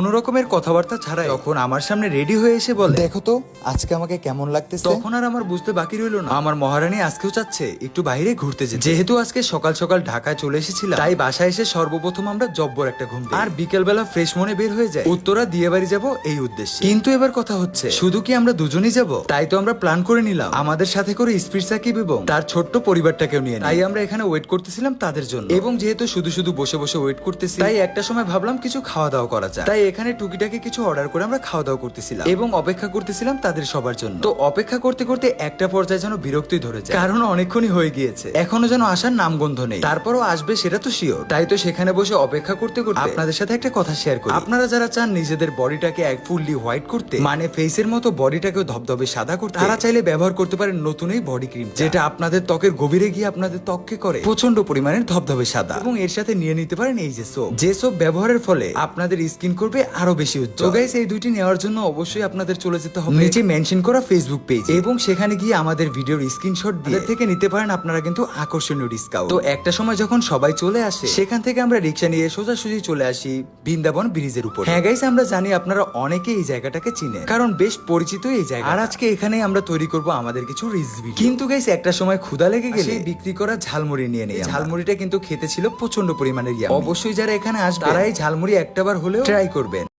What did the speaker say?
কোনো রকমের কথাবার্তা ছাড়াই যখন আমার সামনে রেডি হয়ে এসে বলে, দেখো তো আজকে আমাকে কেমন লাগতেছে। তখন আর আমার বুঝতে বাকি রইল না, আমার মহারানী আজকেও চাচ্ছে একটু বাইরে ঘুরতে যেতে। যেহেতু আজকে সকাল সকাল ঢাকায় চলে এসেছিলাম, তাই বাসায় এসে সর্বপ্রথম আমরা জব্বর একটা ঘুম দিই, আর বিকেল বেলা ফ্রেশ মনে বের হয়ে যায় উত্তরা দিয়ে বাড়ি যাবো এই উদ্দেশ্যে। কিন্তু এবার কথা হচ্ছে, শুধু কি আমরা দুজনই যাব? তাই তো আমরা প্ল্যান করে নিলাম আমাদের সাথে করে স্পিড সাকিব এবং তার ছোট্ট পরিবারটাকেও নিয়ে। তাই আমরা এখানে ওয়েট করতেছিলাম তাদের জন্য, এবং যেহেতু শুধু শুধু বসে বসে ওয়েট করতেছি, তাই একটা সময় ভাবলাম কিছু খাওয়া দাওয়া করা যায়। তাই এখানে টুকিটাকি কিছু অর্ডার করে আমরা খাওয়া দাওয়া করতেছিলাম এবং অপেক্ষা করতেছিলাম তাদের সবার জন্য। তো অপেক্ষা করতে করতে একটা পর্যায়ে যেন বিরক্তি ধরে যায়, কারণ অনেকক্ষণই হয়ে গিয়েছে, এখনো যেন আসার নামগন্ধ নেই। তারপরও আসবে সেটা তো শিওর। তাই তো সেখানে বসে অপেক্ষা করতে করতে আপনাদের সাথে একটা কথা শেয়ার করি। আপনারা যারা চান নিজেদের বডিটাকে এক ফুললি হোয়াইট করতে, মানে ফেসের মতো বডিটাকেও ধবধবে সাদা করতে, তারা চাইলে ব্যবহার করতে পারেন নতুন এই বডি ক্রিম, যেটা আপনাদের ত্বকের গভীরে গিয়ে আপনাদের ত্বককে করে প্রচন্ড পরিমাণের ধবধবে সাদা। এবং এর সাথে নিয়ে নিতে পারেন এই যে সোপ, যে সোপ ব্যবহারের ফলে আপনাদের স্কিন করবে আরো বেশি উজ্জ্বল। তো গাইস, এই দুইটি নেওয়ার জন্য অবশ্যই আপনাদের চলে যেতে হবে নিচে মেনশন করা ফেসবুক পেজ, এবং সেখানে গিয়ে আমাদের ভিডিওর স্ক্রিনশট দিয়ে থেকে নিতে পারেন আপনারা কিন্তু আকর্ষণীয় ডিসকাউন্ট। তো একটা সময় যখন সবাই চলে আসে, সেখান থেকে আমরা রিক্সা নিয়ে সোজাসুজি চলে আসি বৃন্দাবন ব্রিজের উপর। হ্যাঁ গাইস, আমরা জানি আপনারা অনেকে এই জায়গাটাকে চিনেন, কারণ বেশ পরিচিত এই জায়গা। আর আজকে এখানে আমরা তৈরি করব আমাদের কিছু রিলস ভিডিও। কিন্তু গাইস, একটা সময় ক্ষুধা লেগে গেলে বিক্রি করা ঝালমুড়ি নিয়ে নেই। ঝালমুড়িটা কিন্তু খেতে ছিল প্রচন্ড পরিমাণের ইয়াম্মি। অবশ্যই যারা এখানে আসবে তারা এই ঝালমুড়ি একটাবার হলেও ট্রাই করবেন।